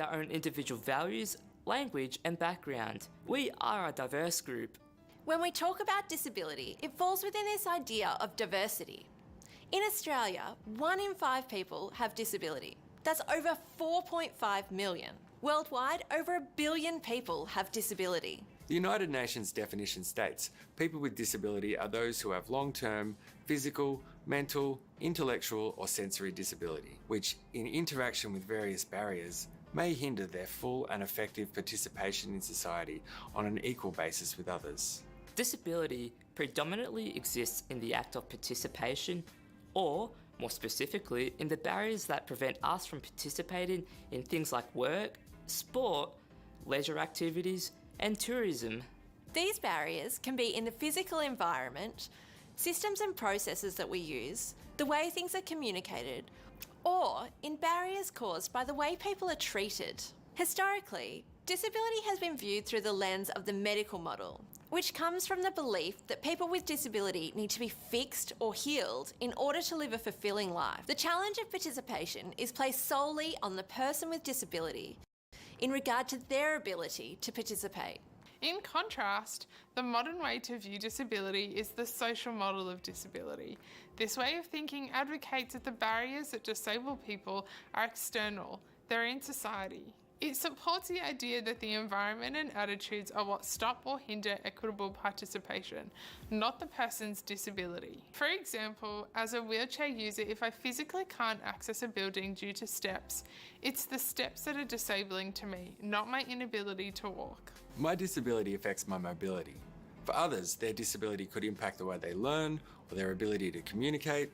our own individual values, language and background. We are a diverse group. When we talk about disability, it falls within this idea of diversity. In Australia, 1 in 5 people have disability. That's over 4.5 million. Worldwide, over 1 billion people have disability. The United Nations definition states, people with disability are those who have long-term physical, mental, intellectual or sensory disability, which, in interaction with various barriers, may hinder their full and effective participation in society on an equal basis with others. Disability predominantly exists in the act of participation, or, more specifically, in the barriers that prevent us from participating in things like work, sport, leisure activities, and tourism. These barriers can be in the physical environment, systems and processes that we use, the way things are communicated, or in barriers caused by the way people are treated. Historically, disability has been viewed through the lens of the medical model, which comes from the belief that people with disability need to be fixed or healed in order to live a fulfilling life. The challenge of participation is placed solely on the person with disability in regard to their ability to participate. In contrast, the modern way to view disability is the social model of disability. This way of thinking advocates that the barriers that disable people are external, they're in society. It supports the idea that the environment and attitudes are what stop or hinder equitable participation, not the person's disability. For example, as a wheelchair user, if I physically can't access a building due to steps, it's the steps that are disabling to me, not my inability to walk. My disability affects my mobility. For others, their disability could impact the way they learn, or their ability to communicate,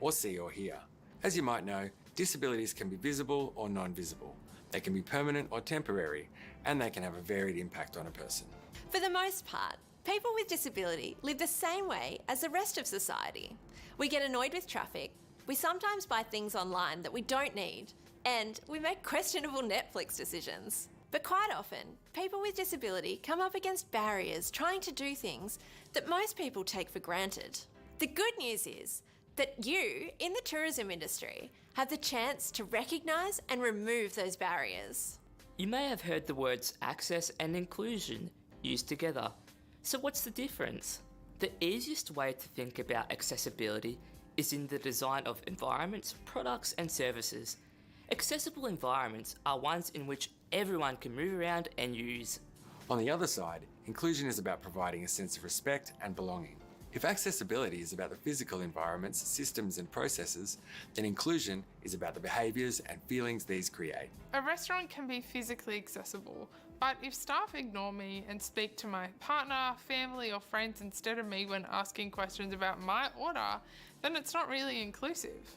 or see or hear. As you might know, disabilities can be visible or non-visible. They can be permanent or temporary, and they can have a varied impact on a person. For the most part, people with disability live the same way as the rest of society. We get annoyed with traffic, we sometimes buy things online that we don't need, and we make questionable Netflix decisions. But quite often, people with disability come up against barriers trying to do things that most people take for granted. The good news is that you, in the tourism industry, have the chance to recognise and remove those barriers. You may have heard the words access and inclusion used together. So what's the difference? The easiest way to think about accessibility is in the design of environments, products and services. Accessible environments are ones in which everyone can move around and use. On the other side, inclusion is about providing a sense of respect and belonging. If accessibility is about the physical environments, systems and processes, then inclusion is about the behaviours and feelings these create. A restaurant can be physically accessible, but if staff ignore me and speak to my partner, family or friends instead of me when asking questions about my order, then it's not really inclusive.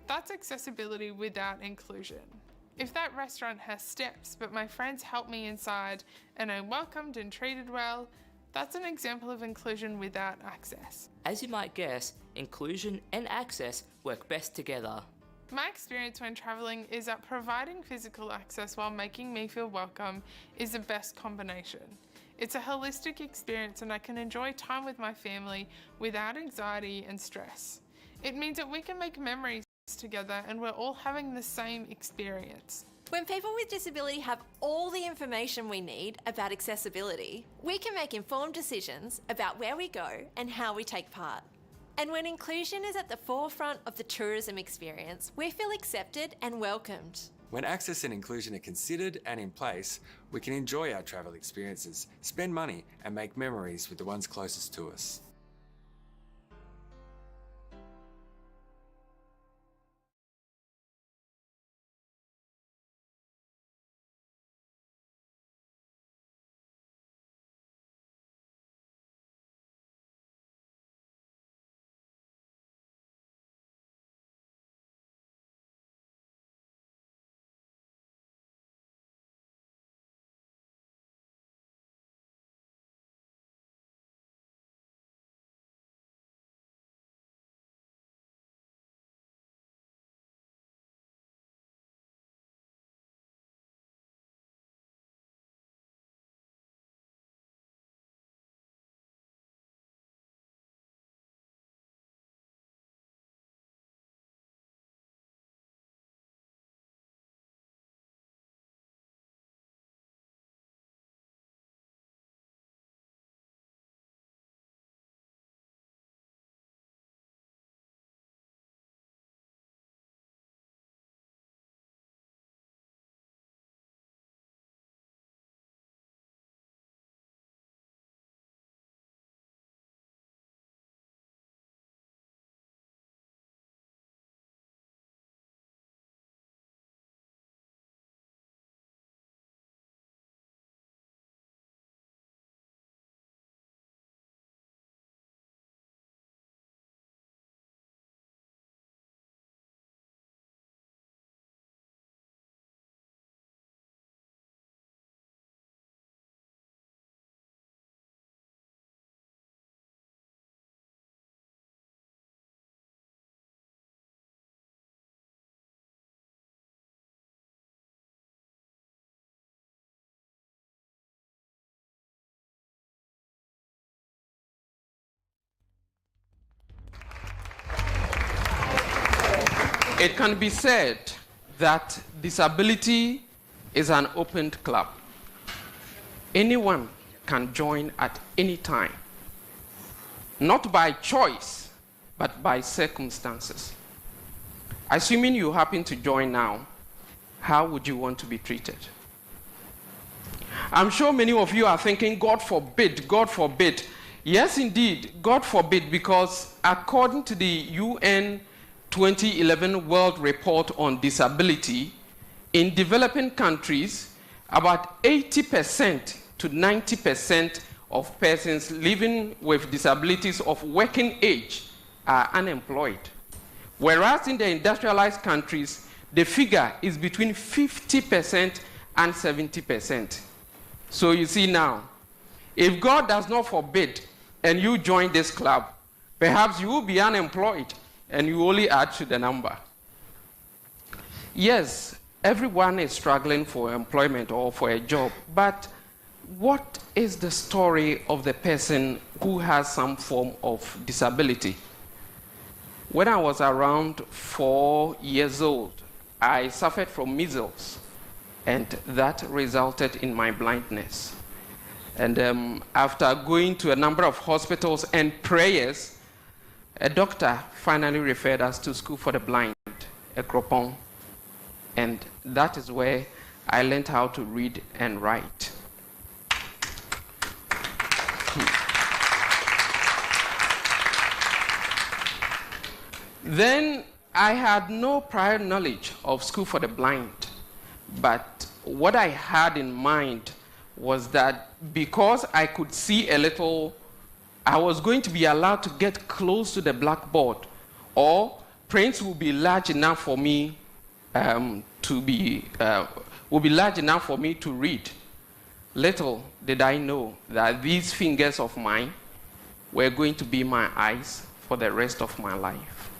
That's accessibility without inclusion. If that restaurant has steps, but my friends help me inside and I'm welcomed and treated well, that's an example of inclusion without access. As you might guess, inclusion and access work best together. My experience when travelling is that providing physical access while making me feel welcome is the best combination. It's a holistic experience and I can enjoy time with my family without anxiety and stress. It means that we can make memories together and we're all having the same experience. When people with disability have all the information we need about accessibility, we can make informed decisions about where we go and how we take part. And when inclusion is at the forefront of the tourism experience, we feel accepted and welcomed. When access and inclusion are considered and in place, we can enjoy our travel experiences, spend money and make memories with the ones closest to us. it can be said that disability is an open club. Anyone can join at any time, not by choice, but by circumstances. Assuming you happen to join now, how would you want to be treated? I'm sure many of you are thinking, God forbid, God forbid. Yes, indeed, God forbid, because according to the UN 2011 World Report on Disability, in developing countries, about 80% to 90% of persons living with disabilities of working age are unemployed. Whereas in the industrialized countries, the figure is between 50% and 70%. So you see now, if God does not forbid and you join this club, perhaps you will be unemployed and you only add to the number. Yes, everyone is struggling for employment or for a job, but what is the story of the person who has some form of disability? When I was around 4 years old, I suffered from measles, and that resulted in my blindness. And after going to a number of hospitals and prayers, a doctor finally referred us to School for the Blind, Ekropon. And that is where I learned how to read and write. Then I had no prior knowledge of School for the Blind, but what I had in mind was that because I could see a little, I was going to be allowed to get close to the blackboard, or prints will be large enough for me to read. Little did I know that these fingers of mine were going to be my eyes for the rest of my life.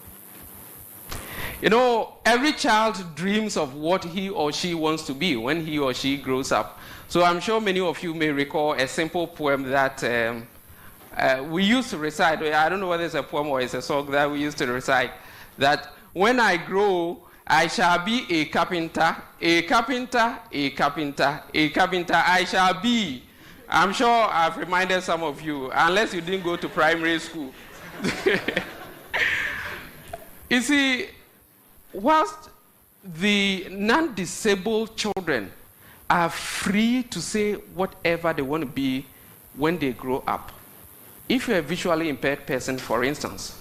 You know, every child dreams of what he or she wants to be when he or she grows up. So I'm sure many of you may recall a simple poem that we used to recite. I don't know whether it's a poem or it's a song that we used to recite, that when I grow, I shall be a carpenter, a carpenter, a carpenter, a carpenter, I shall be. I'm sure I've reminded some of you, unless you didn't go to primary school. You see, whilst the non-disabled children are free to say whatever they want to be when they grow up. If you're a visually impaired person, for instance,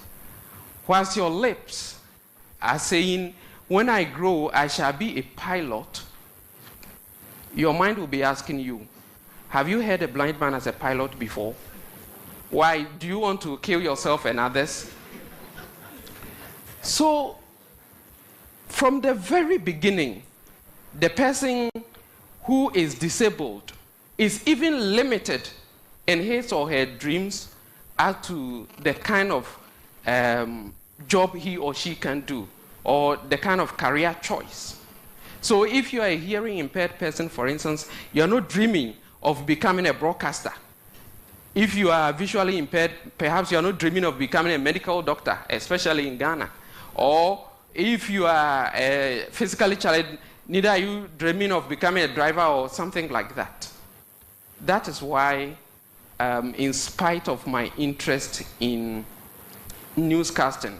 whilst your lips are saying, when I grow, I shall be a pilot, your mind will be asking you, have you heard a blind man as a pilot before? Why? Do you want to kill yourself and others? So, from the very beginning, the person who is disabled is even limited in his or her dreams as to the kind of job he or she can do, or the kind of career choice. So if you are a hearing impaired person, for instance, you're not dreaming of becoming a broadcaster. If you are visually impaired, perhaps you're not dreaming of becoming a medical doctor, especially in Ghana. Or if you are physically challenged, neither are you dreaming of becoming a driver or something like that. That is why, in spite of my interest in newscasting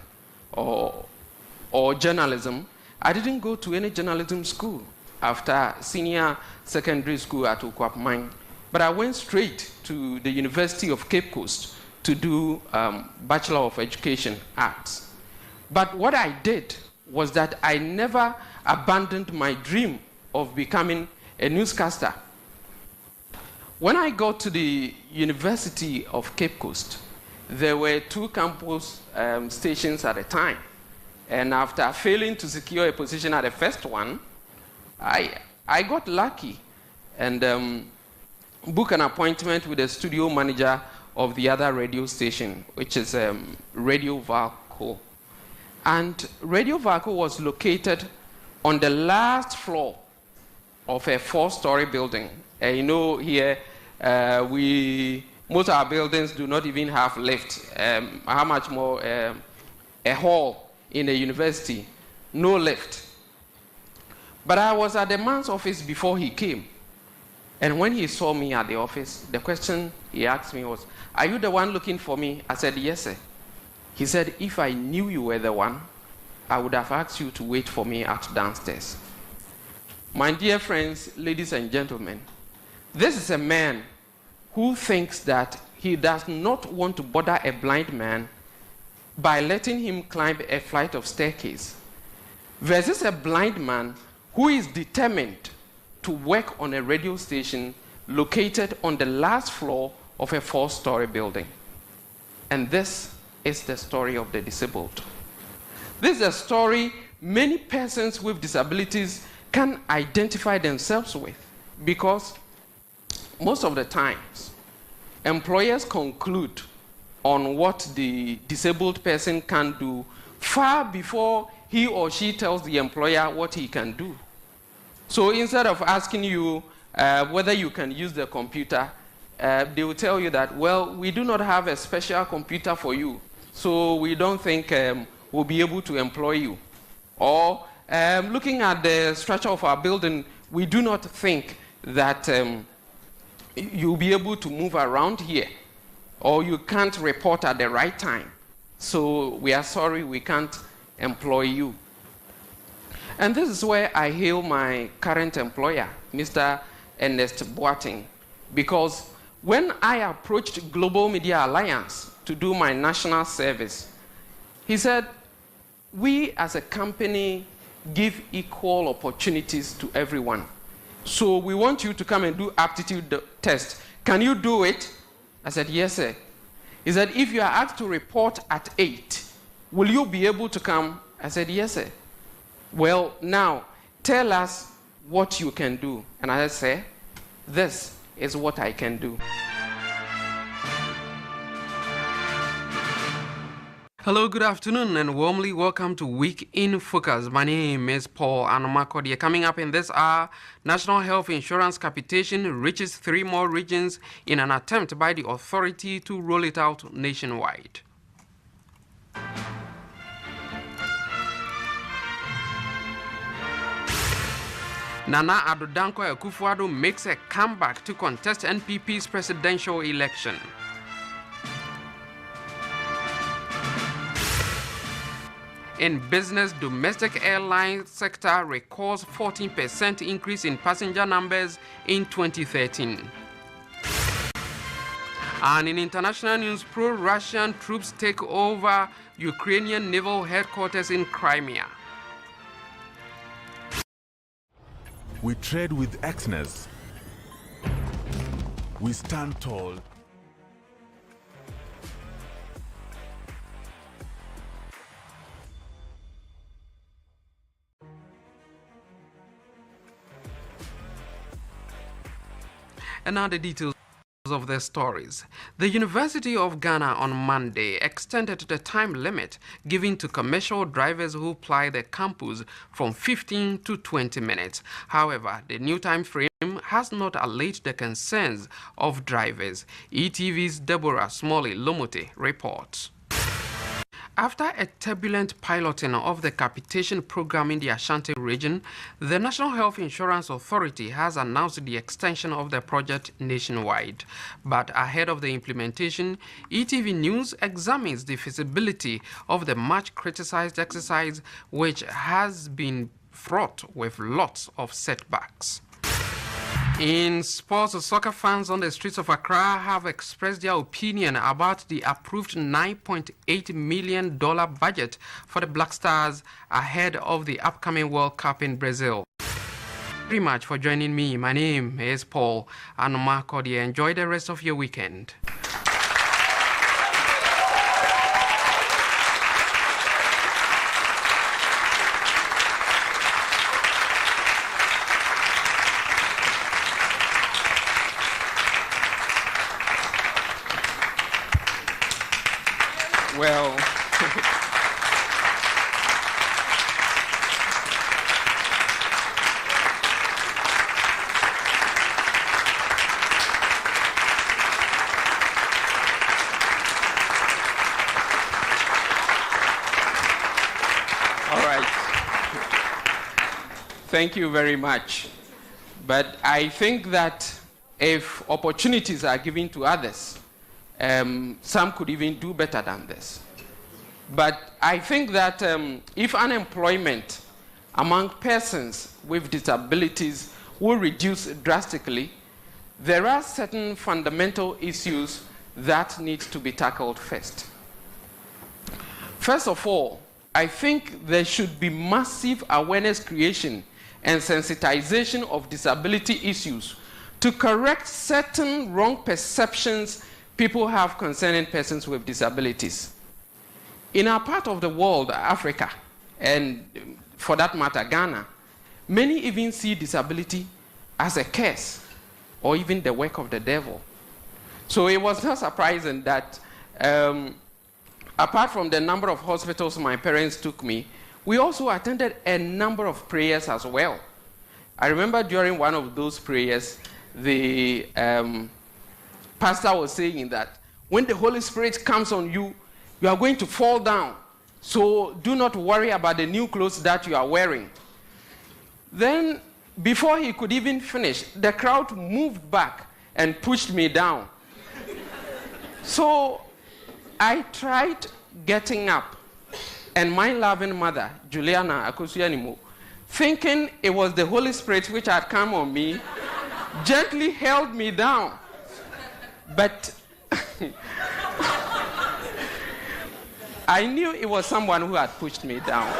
or journalism, I didn't go to any journalism school after senior secondary school at Okwapmine, but I went straight to the University of Cape Coast to do Bachelor of Education Arts. But what I did was that I never abandoned my dream of becoming a newscaster. When I got to the University of Cape Coast, there were 2 campus stations at a time. And after failing to secure a position at the first one, I got lucky and booked an appointment with the studio manager of the other radio station, which is Radio Valco. And Radio Valco was located on the last floor of a 4-story building. You know, here, most of our buildings do not even have lift. How much more a hall in a university? no lift. But I was at the man's office before he came. And when he saw me at the office, the question he asked me was, "Are you the one looking for me?" I said, "Yes, sir." He said, "If I knew you were the one, I would have asked you to wait for me at downstairs." My dear friends, ladies and gentlemen, this is a man who thinks that he does not want to bother a blind man by letting him climb a flight of staircase, versus a blind man who is determined to work on a radio station located on the last floor of a 4-story building. And this is the story of the disabled. This is a story many persons with disabilities can identify themselves with, because most of the times, employers conclude on what the disabled person can do far before he or she tells the employer what he can do. So instead of asking you whether you can use the computer, they will tell you that, well, we do not have a special computer for you, so we don't think we'll be able to employ you. Or looking at the structure of our building, we do not think that you'll be able to move around here, or you can't report at the right time, so we are sorry we can't employ you. And this is where I hail my current employer, Mr. Ernest Boateng, because when I approached Global Media Alliance to do my national service, he said, "We as a company give equal opportunities to everyone. So we want you to come and do aptitude test. Can you do it?" I said, "Yes, sir." He said, "If you are asked to report at 8, will you be able to come?" I said, "Yes, sir." "Well, now, tell us what you can do." And I said, "This is what I can do." Hello, good afternoon, and warmly welcome to Week in Focus. My name is Paul Anomakodie. Coming up in this hour, National Health Insurance capitation reaches 3 more regions in an attempt by the authority to roll it out nationwide. Nana Addo Dankwa Akufo-Addo makes a comeback to contest NPP's presidential election. In business, domestic airline sector records 14% increase in passenger numbers in 2013. And in international news, pro-Russian troops take over Ukrainian naval headquarters in Crimea. We tread with excellence. We stand tall. And now the details of their stories. The University of Ghana on Monday extended the time limit given to commercial drivers who ply the campus from 15 to 20 minutes. However, the new time frame has not allayed the concerns of drivers. ETV's Deborah Smalley-Lomote reports. After a turbulent piloting of the capitation program in the Ashanti region, the National Health Insurance Authority has announced the extension of the project nationwide. But ahead of the implementation, ETV News examines the feasibility of the much criticized exercise, which has been fraught with lots of setbacks. In sports, soccer fans on the streets of Accra have expressed their opinion about the approved $9.8 million budget for the Black Stars ahead of the upcoming World Cup in Brazil. Thank you very much for joining me. My name is Paul Anomakodie. Enjoy the rest of your weekend. Well, all right. Thank you very much. But I think that if opportunities are given to others, some could even do better than this. But I think that if unemployment among persons with disabilities will reduce drastically, there are certain fundamental issues that need to be tackled first. First of all, I think there should be massive awareness creation and sensitization of disability issues to correct certain wrong perceptions people have concerning persons with disabilities. In our part of the world, Africa, and for that matter, Ghana, many even see disability as a curse or even the work of the devil. So it was not surprising that apart from the number of hospitals my parents took me, we also attended a number of prayers as well. I remember during one of those prayers, the pastor was saying that when the Holy Spirit comes on you, you are going to fall down. So do not worry about the new clothes that you are wearing. Then, before he could even finish, the crowd moved back and pushed me down. So I tried getting up, and my loving mother, Juliana Akosuyanimo, thinking it was the Holy Spirit which had come on me, gently held me down. But I knew it was someone who had pushed me down.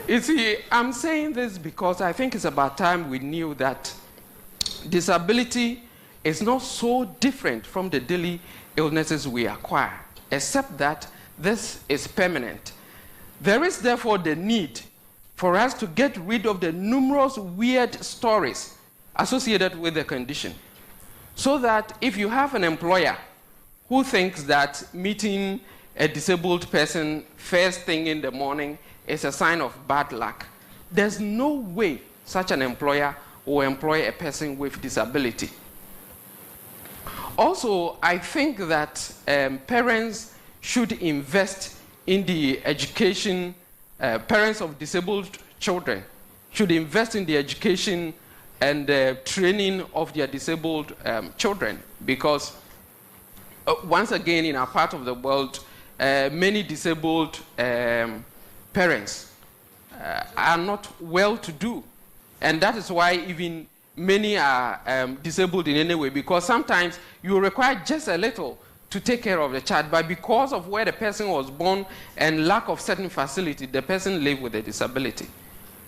You see, I'm saying this because I think it's about time we knew that disability is not so different from the daily illnesses we acquire, except that this is permanent. There is therefore the need for us to get rid of the numerous weird stories associated with the condition, so that if you have an employer who thinks that meeting a disabled person first thing in the morning is a sign of bad luck, there's no way such an employer will employ a person with disability. Also, I think that parents should invest in the education, parents of disabled children should invest in the education and training of their disabled children, because once again, in our part of the world, many disabled parents are not well-to-do, and that is why even many are disabled in any way, because sometimes you require just a little to take care of the child, but because of where the person was born and lack of certain facility, the person lives with a disability.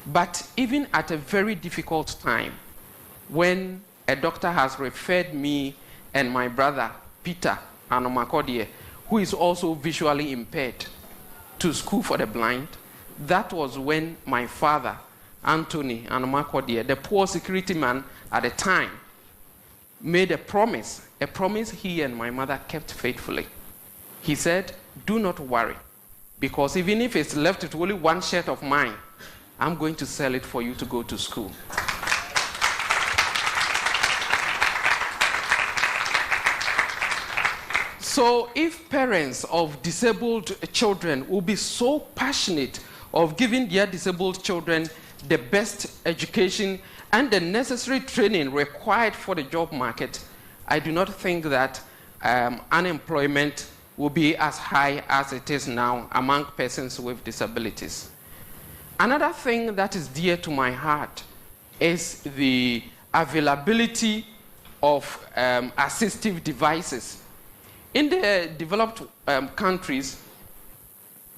But even at a very difficult time, when a doctor has referred me and my brother, Peter Anomakodie, who is also visually impaired, to school for the blind, that was when my father, Anthony Anomakodie, the poor security man at the time, made a promise he and my mother kept faithfully. He said, do not worry, because even if it's left with only one shirt of mine, I'm going to sell it for you to go to school. So if parents of disabled children will be so passionate of giving their disabled children the best education and the necessary training required for the job market, I do not think that unemployment will be as high as it is now among persons with disabilities. Another thing that is dear to my heart is the availability of assistive devices. In the developed countries,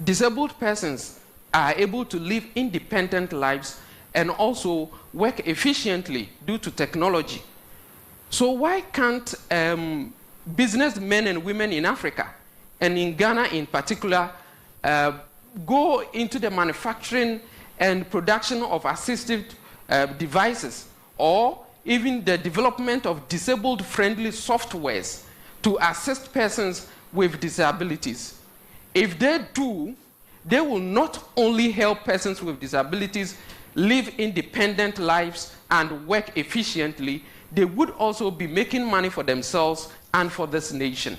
disabled persons are able to live independent lives and also work efficiently due to technology. So why can't businessmen and women in Africa, and in Ghana in particular, go into the manufacturing and production of assistive devices, or even the development of disabled-friendly softwares to assist persons with disabilities? If they do, they will not only help persons with disabilities live independent lives and work efficiently, they would also be making money for themselves and for this nation.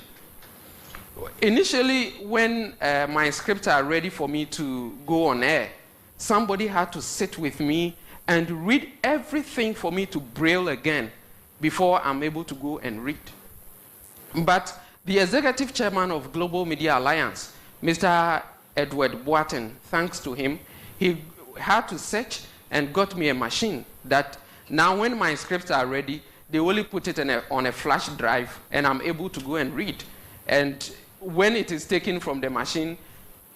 initially, when my scripts are ready for me to go on air, somebody had to sit with me and read everything for me to braille again before I'm able to go and read. But the executive chairman of Global Media Alliance, Mr. Edward Boateng, thanks to him, he had to search and got me a machine that now when my scripts are ready, they only put it on a flash drive and I'm able to go and read. And when it is taken from the machine,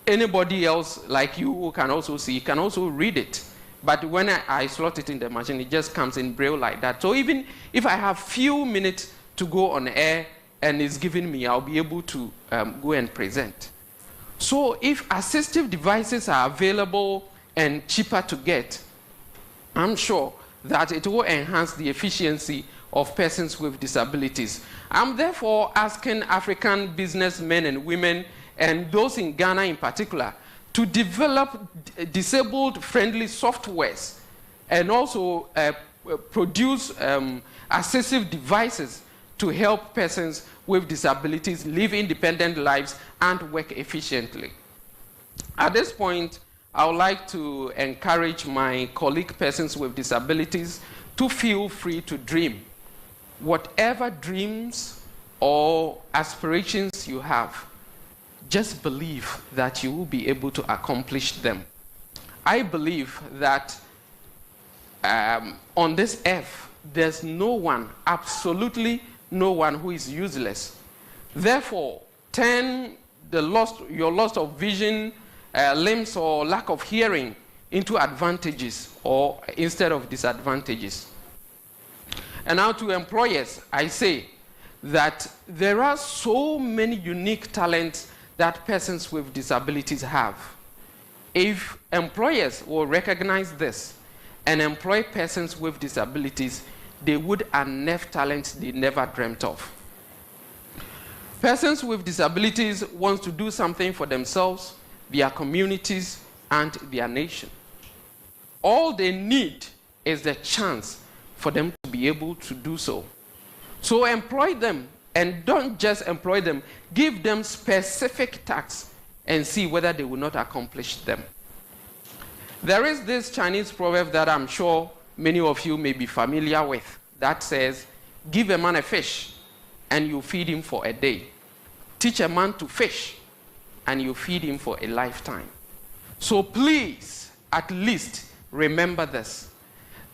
anybody else like you who can also see can also read it. But when I slot it in the machine, it just comes in braille like that. So even if I have few minutes to go on air and it's given me, I'll be able to go and present. So if assistive devices are available and cheaper to get, I'm sure that it will enhance the efficiency of persons with disabilities. I'm therefore asking African businessmen and women, and those in Ghana in particular, to develop disabled-friendly softwares and also produce assistive devices to help persons with disabilities live independent lives and work efficiently. At this point, I would like to encourage my colleague persons with disabilities to feel free to dream. Whatever dreams or aspirations you have, just believe that you will be able to accomplish them. I believe that on this earth, there's no one, absolutely no one who is useless. Therefore, turn your loss of vision, limbs, or lack of hearing into advantages or instead of disadvantages. And now to employers, I say that there are so many unique talents that persons with disabilities have. If employers will recognize this and employ persons with disabilities, they would unearth talents they never dreamt of. Persons with disabilities want to do something for themselves, their communities, and their nation. All they need is the chance for them to be able to do so. So employ them, and don't just employ them, give them specific tasks and see whether they will not accomplish them. There is this Chinese proverb that I'm sure many of you may be familiar with that says, give a man a fish and you feed him for a day. Teach a man to fish and you feed him for a lifetime. So please, at least remember this,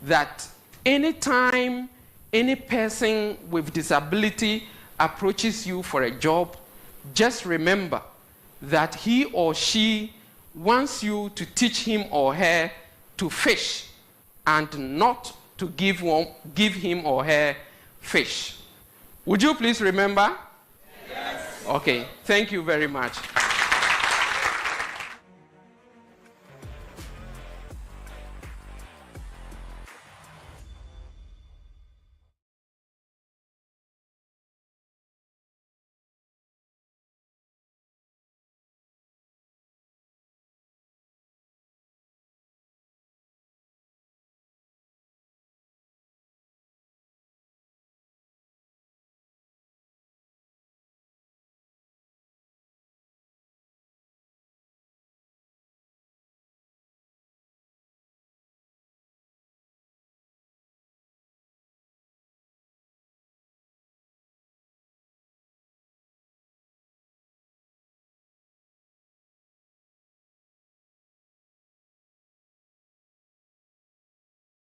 that anytime any person with disability approaches you for a job, just remember that he or she wants you to teach him or her to fish and not to give him or her fish. Would you please remember? Yes. Okay, thank you very much.